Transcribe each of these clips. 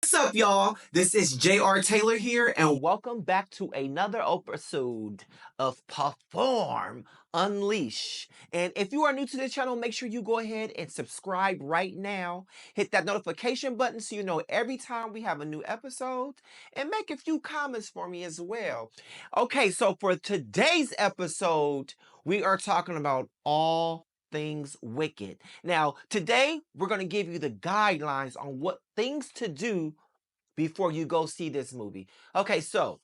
What's up, y'all? This is J.R. Taylor here, and welcome back to another episode of Pafoooorm Unleash. And if you are new to this channel, make sure you go ahead and subscribe right now. Hit that notification button so you know every time we have a new episode, and make a few comments for me as well. Okay, so for today's episode, we are talking about all things wicked. Now, today we're going to give you the guidelines on what things to do before you go see this movie. Okay, so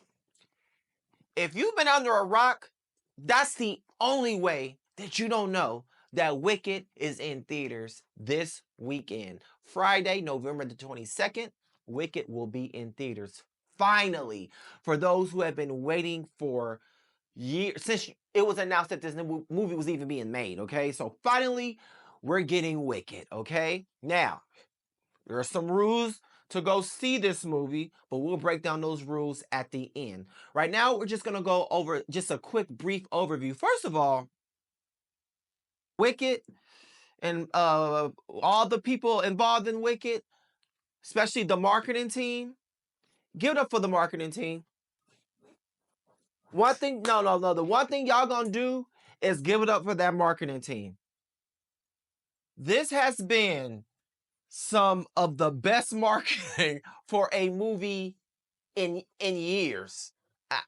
if you've been under a rock, that's the only way that you don't know that Wicked is in theaters this weekend. Friday, November the 22nd, Wicked will be in theaters. Finally, for those who have been waiting for years, since it was announced that this movie was even being made, okay? So finally, we're getting Wicked, okay? Now, there are some rules to go see this movie, but we'll break down those rules at the end. Right now, we're just going to go over just a quick, brief overview. First of all, Wicked and all the people involved in Wicked, especially the marketing team, give it up for the marketing team. One thing, no. The one thing y'all gonna do is give it up for that marketing team. This has been some of the best marketing for a movie in years.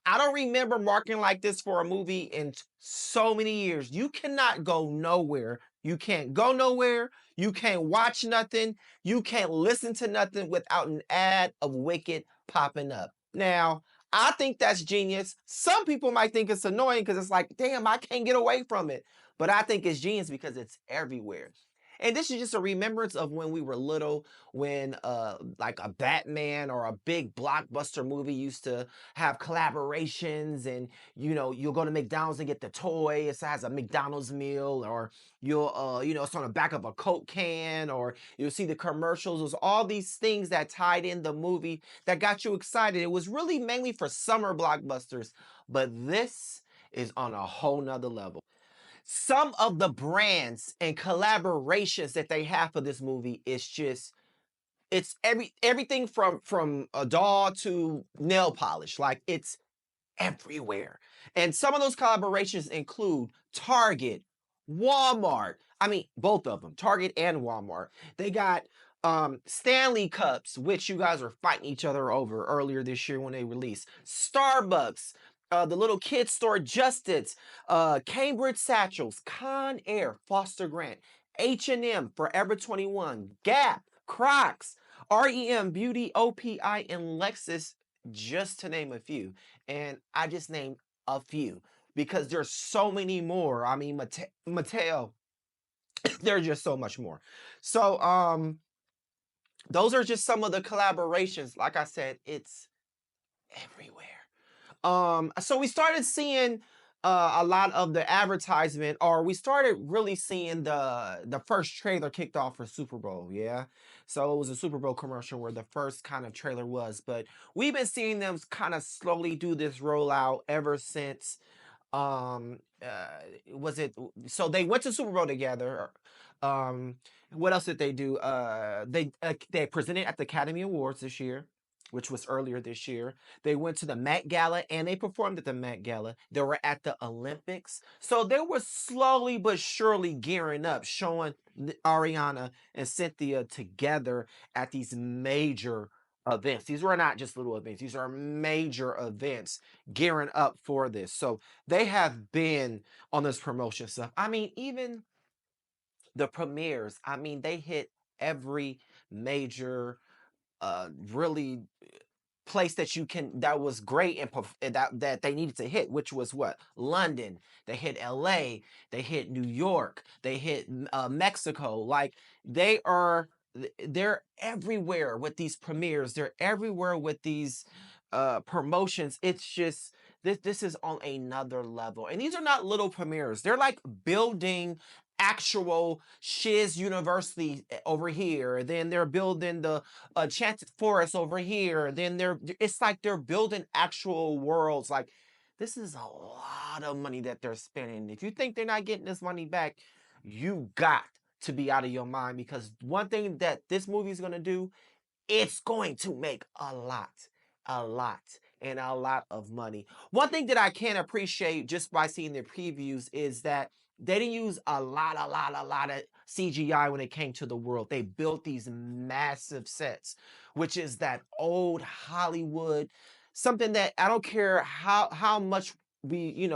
I don't remember marketing like this for a movie in so many years. You cannot go nowhere. You can't go nowhere. You can't watch nothing. You can't listen to nothing without an ad of Wicked popping up. Now, I think that's genius. Some people might think it's annoying because it's like, damn, I can't get away from it. But I think it's genius because it's everywhere. And this is just a remembrance of when we were little, when like a Batman or a big blockbuster movie used to have collaborations, and you'll go to McDonald's and get the toy. It has a McDonald's meal, or you'll it's on the back of a Coke can, or you'll see the commercials. It was all these things that tied in the movie that got you excited. It was really mainly for summer blockbusters, but this is on a whole nother level. Some of the brands and collaborations that they have for this movie is just, it's everything from a doll to nail polish. Like, it's everywhere. And some of those collaborations include Target, Walmart. I mean, both of them, Target and Walmart. They got Stanley Cups, which you guys are fighting each other over earlier this year when they released. Starbucks, the little kids store Justice, Cambridge Satchels, Con Air, Foster Grant, H&M, Forever 21, Gap, Crocs, REM, Beauty, OPI, and Lexus, just to name a few. And I just named a few because there's so many more. I mean, Mattel, there's just so much more. So, those are just some of the collaborations. Like I said, it's everywhere. So we started seeing a lot of the advertisement, or we started really seeing the first trailer kicked off for Super Bowl. Yeah, so it was a Super Bowl commercial where the first kind of trailer was, but we've been seeing them kind of slowly do this rollout ever since. Was it, so they went to Super Bowl together. um what else did they do? They presented at the Academy Awards this year, which was earlier this year. They went to the Met Gala and they performed at the Met Gala. They were at the Olympics. So they were slowly but surely gearing up, showing Ariana and Cynthia together at these major events. These were not just little events, these are major events gearing up for this. So they have been on this promotion stuff. I mean, even the premieres, I mean, they hit every major really place that you can, that was great, and that they needed to hit, which was what? London. They hit LA, they hit New York, they hit Mexico. Like, they're everywhere with these premieres, they're everywhere with these promotions. It's just, this is on another level, and these are not little premieres. They're like building actual Shiz University over here, then they're building the Enchanted Forest over here, then it's like they're building actual worlds. Like, this is a lot of money that they're spending. If you think they're not getting this money back, you got to be out of your mind, because one thing that this movie is going to do it's going to make a lot, and a lot of money. One thing that I can appreciate just by seeing the previews is that they didn't use a lot of CGI when it came to the world. They built these massive sets, which is that old Hollywood, something that I don't care how much we,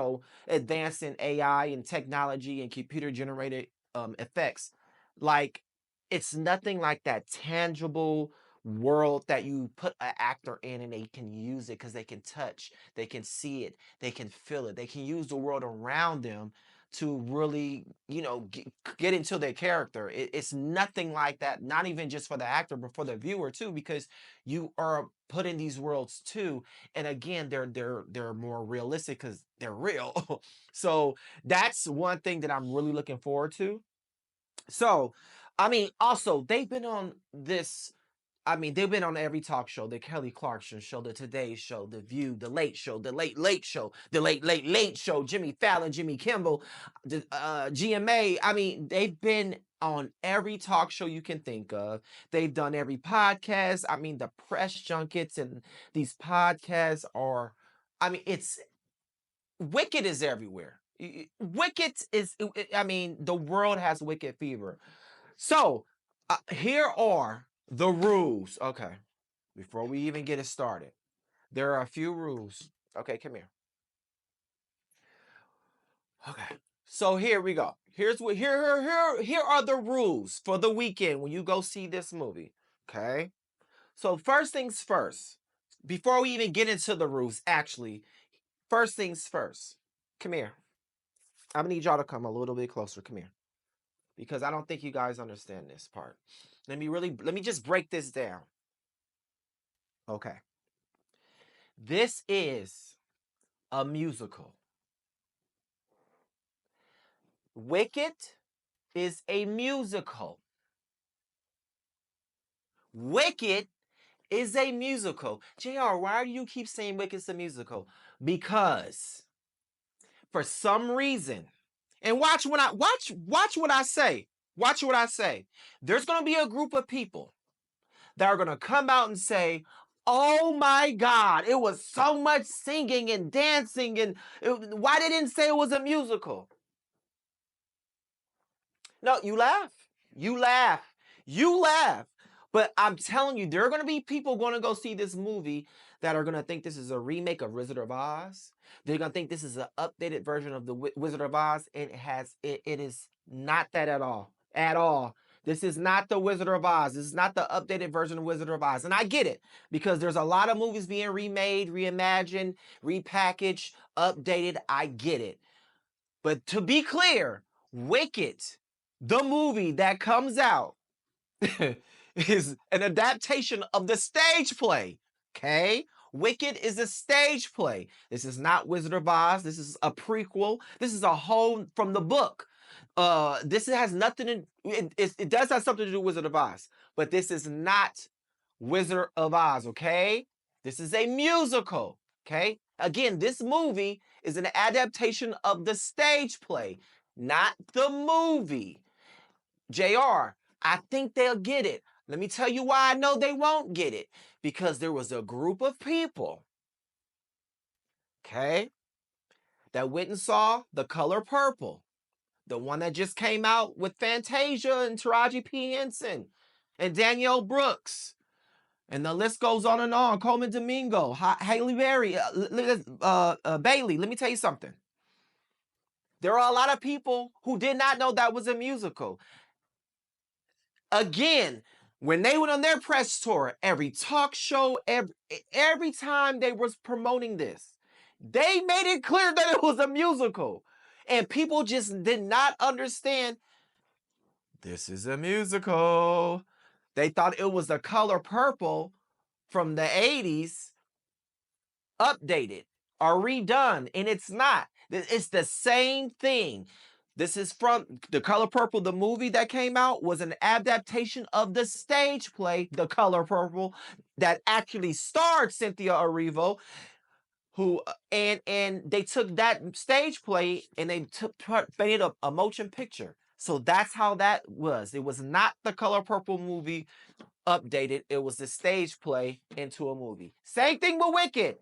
advance in AI and technology and computer generated effects. Like, it's nothing like that tangible world that you put an actor in and they can use it because they can touch, they can see it, they can feel it, they can use the world around them to really, get into their character. It's nothing like that, not even just for the actor, but for the viewer too, because you are put in these worlds too. And again, they're more realistic because they're real. So that's one thing that I'm really looking forward to. So, I mean, also they've been on this. I mean, they've been on every talk show, the Kelly Clarkson show, the Today Show, the View, the Late Show, the Late Late Show, the Late Show, Jimmy Fallon, Jimmy Kimmel, the GMA. I mean, they've been on every talk show you can think of. They've done every podcast. I mean, the press junkets and these podcasts are, I mean, it's Wicked is everywhere. Wicked is, I mean, the world has Wicked fever. So here are the rules. Okay, before we even get it started, there are a few rules. Okay, come here. Okay, so here we go. Here's what here are the rules for the weekend when you go see this movie. Okay, so first things first. Before we even get into the rules, actually, first things first. Come here. I'm gonna need y'all to come a little bit closer. Come here, because I don't think you guys understand this part. Let me just break this down. Okay. This is a musical. Wicked is a musical. Wicked is a musical. JR, why do you keep saying Wicked's a musical? Because for some reason, and watch what I say. Watch what I say. There's gonna be a group of people that are gonna come out and say, "Oh my God, it was so much singing and dancing, and why they didn't say it was a musical?" No, you laugh. You laugh. You laugh. But I'm telling you, there are going to be people going to go see this movie that are going to think this is a remake of Wizard of Oz. They're going to think this is an updated version of the Wizard of Oz. It is not that at all. At all. This is not the Wizard of Oz. This is not the updated version of Wizard of Oz. And I get it because there's a lot of movies being remade, reimagined, repackaged, updated. I get it. But to be clear, Wicked, the movie that comes out, is an adaptation of the stage play. Okay? Wicked is a stage play. This is not Wizard of Oz. This is a prequel. This is a whole from the book. This has nothing to it does have something to do with Wizard of Oz, but this is not Wizard of Oz, okay? This is a musical, okay? Again, this movie is an adaptation of the stage play, not the movie. JR, I think they'll get it. Let me tell you why I know they won't get it. Because there was a group of people, okay, that went and saw The Color Purple, the one that just came out with Fantasia and Taraji P. Henson and Danielle Brooks. And the list goes on and on. Coleman Domingo, Haley Berry, Bailey. Let me tell you something. There are a lot of people who did not know that was a musical. Again, when they went on their press tour, every talk show, every time they was promoting this, they made it clear that it was a musical. And people just did not understand this is a musical. They thought it was The Color Purple from the 80s updated or redone, and it's not. It's the same thing. This is from The Color Purple. The movie that came out was an adaptation of the stage play, The Color Purple, that actually starred Cynthia Erivo, who and they took that stage play and they made a motion picture. So that's how that was. It was not The Color Purple movie updated. It was the stage play into a movie. Same thing with Wicked.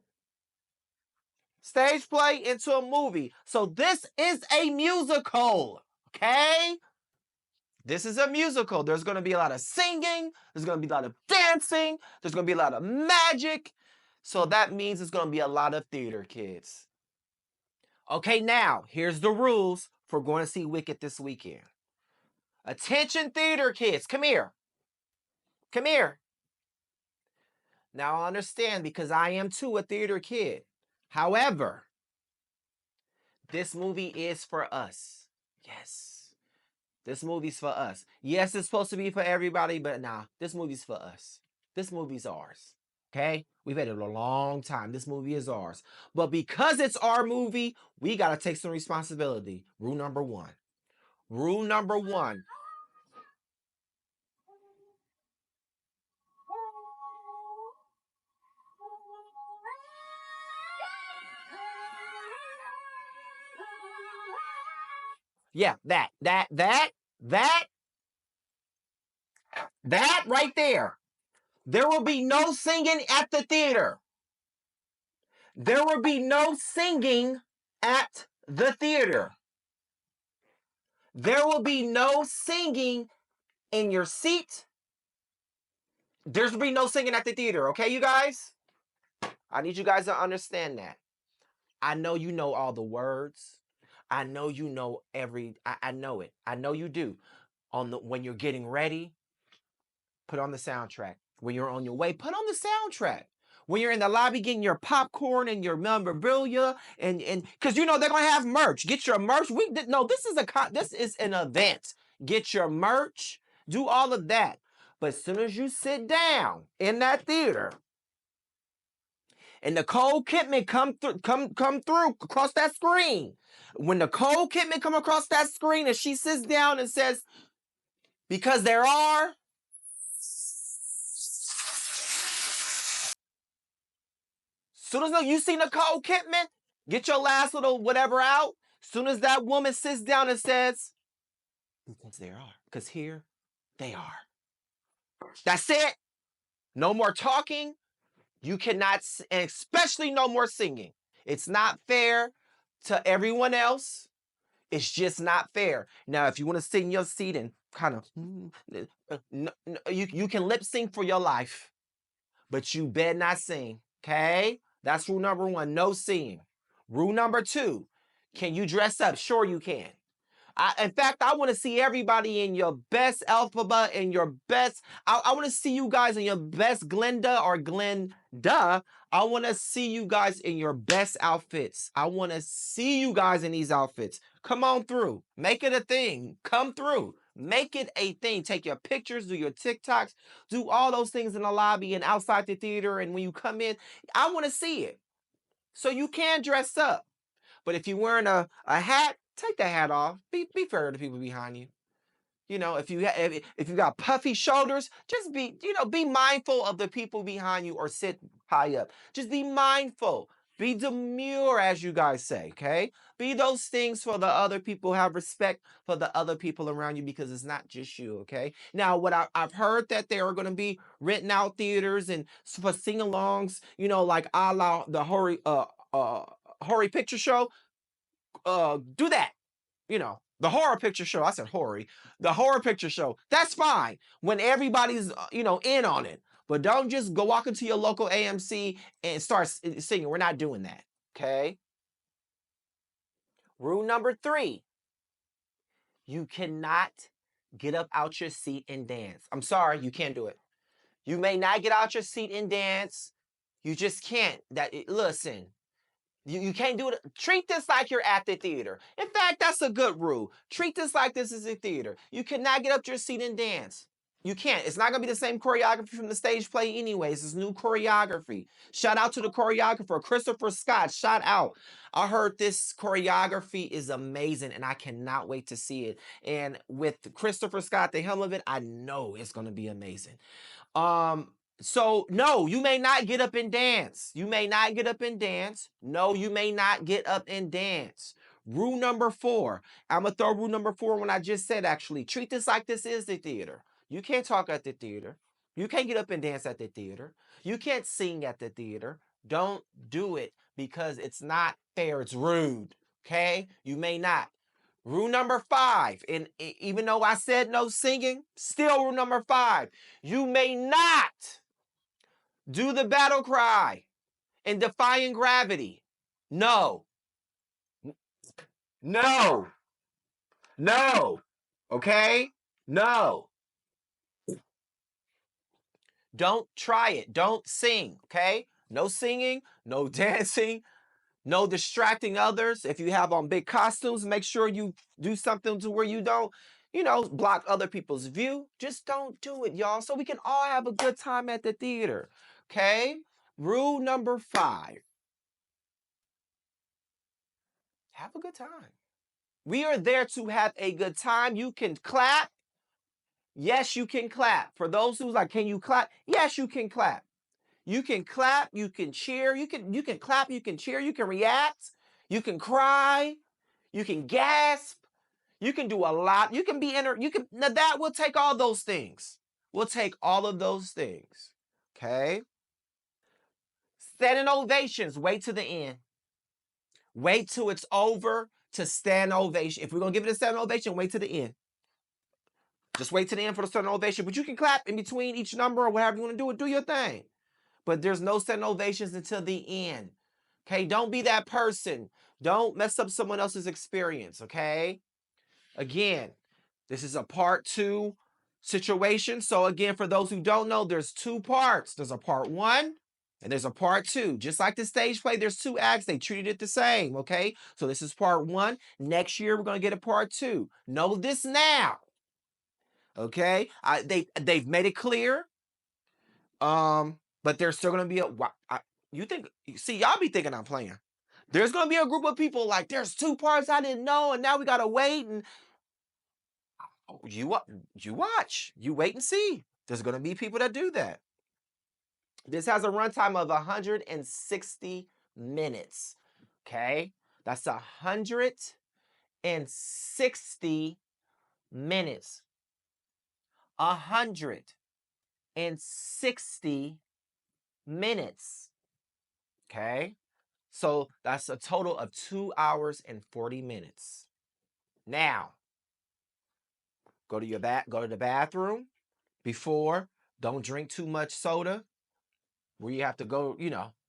Stage play into a movie. So this is a musical, okay? This is a musical. There's going to be a lot of singing. There's going to be a lot of dancing. There's going to be a lot of magic. So that means it's going to be a lot of theater, kids. Okay, now, here's the rules for going to see Wicked this weekend. Attention theater kids, come here. Come here. Now I understand because I am too a theater kid. However, this movie is for us. Yes. This movie's for us. Yes, it's supposed to be for everybody, but nah, this movie's for us. This movie's ours. Okay? We've had it a long time. This movie is ours. But because it's our movie, we got to take some responsibility. Rule number one. Rule number one. Yeah, that right there. There will be no singing at the theater. There will be no singing at the theater. There will be no singing in your seat. There will be no singing at the theater, okay, you guys? I need you guys to understand that. I know you know all the words. I know you know I know it. I know you do. When you're getting ready, put on the soundtrack. When you're on your way, put on the soundtrack. When you're in the lobby getting your popcorn and your memorabilia, and because you know they're gonna have merch. Get your merch. This is an event. Get your merch. Do all of that. But as soon as you sit down in that theater, and Nicole Kidman come through across that screen. When Nicole Kidman come across that screen and she sits down and says, "Because there are." Soon as you see Nicole Kidman, get your last little whatever out. Soon as that woman sits down and says, "Because there are," because here they are. That's it. No more talking. You cannot, and especially no more singing. It's not fair to everyone else. It's just not fair. Now, if you want to sit in your seat and kind of, you can lip sync for your life, but you better not sing. Okay, that's rule number one. No singing. Rule number two: can you dress up? Sure, you can. In fact, I want to see everybody in your best alphabet and your best. I want to see you guys in your best Glenda or Glenda. I want to see you guys in your best outfits. I want to see you guys in these outfits. Come on through. Make it a thing. Come through. Make it a thing. Take your pictures, do your TikToks, do all those things in the lobby and outside the theater. And when you come in, I want to see it. So you can dress up. But if you're wearing a hat, take the hat off. Be fair to the people behind you. You know, if you got puffy shoulders, just be mindful of the people behind you or sit high up. Just be mindful. Be demure, as you guys say, okay? Be those things for the other people. Have respect for the other people around you because it's not just you, okay? Now, what I've heard that there are going to be written out theaters and for sing-alongs, like a la the Horror Picture Show. Do that. The horror picture show. I said hoary. The horror picture show. That's fine when everybody's in on it. But don't just go walk into your local AMC and start singing. We're not doing that. Okay. Rule number 3: you cannot get up out your seat and dance. I'm sorry, you can't do it. You may not get out your seat and dance. You just can't. Listen. You can't do it. Treat this like you're at the theater. In fact, that's a good rule. Treat this like this is a theater. You cannot get up your seat and dance. You can't. It's not going to be the same choreography from the stage play anyways. It's new choreography. Shout out to the choreographer, Christopher Scott. Shout out. I heard this choreography is amazing, and I cannot wait to see it. And with Christopher Scott, the helm of it, I know it's going to be amazing. So no, you may not get up and dance. You may not get up and dance. No, you may not get up and dance. Rule number 4. I'm going to throw rule number 4 when I just said, actually. Treat this like this is the theater. You can't talk at the theater. You can't get up and dance at the theater. You can't sing at the theater. Don't do it because it's not fair. It's rude. Okay? You may not. Rule number 5, and even though I said no singing, still rule number 5. You may not do the battle cry in defying gravity. No. No. No. Okay? No. Don't try it. Don't sing. Okay? No singing, no dancing, no distracting others. If you have on big costumes, make sure you do something to where you don't, block other people's view. Just don't do it, y'all, so we can all have a good time at the theater. Okay? Rule number 5. Have a good time. We are there to have a good time. You can clap. Yes, you can clap. For those who's like, can you clap? Yes, you can clap. You can clap, you can cheer, you can clap, you can cheer, you can react, you can cry, you can gasp, you can do a lot. You can be you can now that will take all those things. We'll take all of those things. Okay? Standing ovations, wait to the end. Wait till it's over to stand ovation. If we're gonna give it a standing ovation, wait to the end. Just wait to the end for the standing ovation. But you can clap in between each number or whatever you want to do it. Do your thing. But there's no standing ovations until the end. Okay, don't be that person. Don't mess up someone else's experience. Okay, again, this is a part 2 situation. So again, for those who don't know, there's 2 parts. There's a part 1 and there's a part 2. Just like the stage play, there's 2 acts. They treated it the same. Okay, so this is part 1. Next year we're gonna get a part 2. Know this now. Okay, they've made it clear. But there's still gonna be you think, see, y'all be thinking I'm playing. There's gonna be a group of people like, there's 2 parts I didn't know, and now we gotta wait. And you watch, you wait and see. There's gonna be people that do that. This has a runtime of 160 minutes. Okay, that's 160 minutes. 160 minutes. Okay. So that's a total of 2 hours and 40 minutes. Now, go to the bathroom before. Don't drink too much soda where you have to go,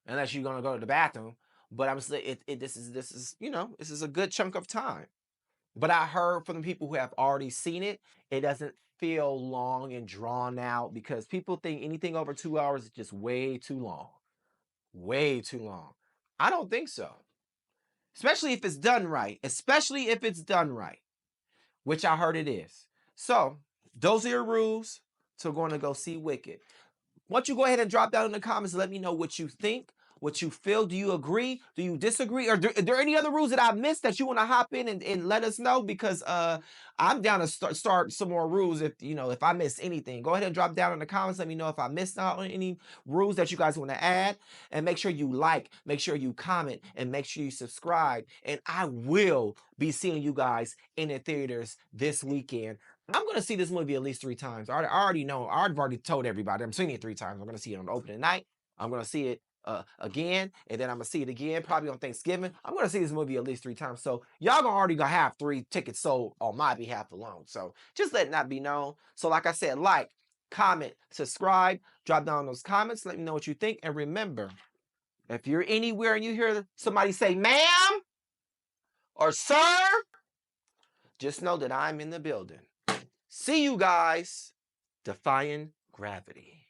unless you're gonna go to the bathroom. But I'm saying this is a good chunk of time. But I heard from the people who have already seen it, it doesn't feel long and drawn out because people think anything over 2 hours is just way too long. Way too long. I don't think so. Especially if it's done right. Especially if it's done right, which I heard it is. So, those are your rules to going to go see Wicked. Why don't you go ahead and drop down in the comments and let me know what you think, what you feel. Do you agree? Do you disagree? Are there any other rules that I missed that you want to hop in and let us know? Because I'm down to start some more rules if I miss anything. Go ahead and drop down in the comments. Let me know if I missed out on any rules that you guys want to add. And make sure you like, make sure you comment, and make sure you subscribe. And I will be seeing you guys in the theaters this weekend. I'm going to see this movie at least 3 times. I already know. I've already told everybody. I'm seeing it 3 times. I'm going to see it on the opening night. I'm going to see it again. And then I'm going to see it again probably on Thanksgiving. I'm going to see this movie at least 3 times. So y'all already going to have 3 tickets sold on my behalf alone. So just letting that be known. So like I said, like, comment, subscribe, drop down those comments. Let me know what you think. And remember, if you're anywhere and you hear somebody say, ma'am or sir, just know that I'm in the building. See you guys defying gravity.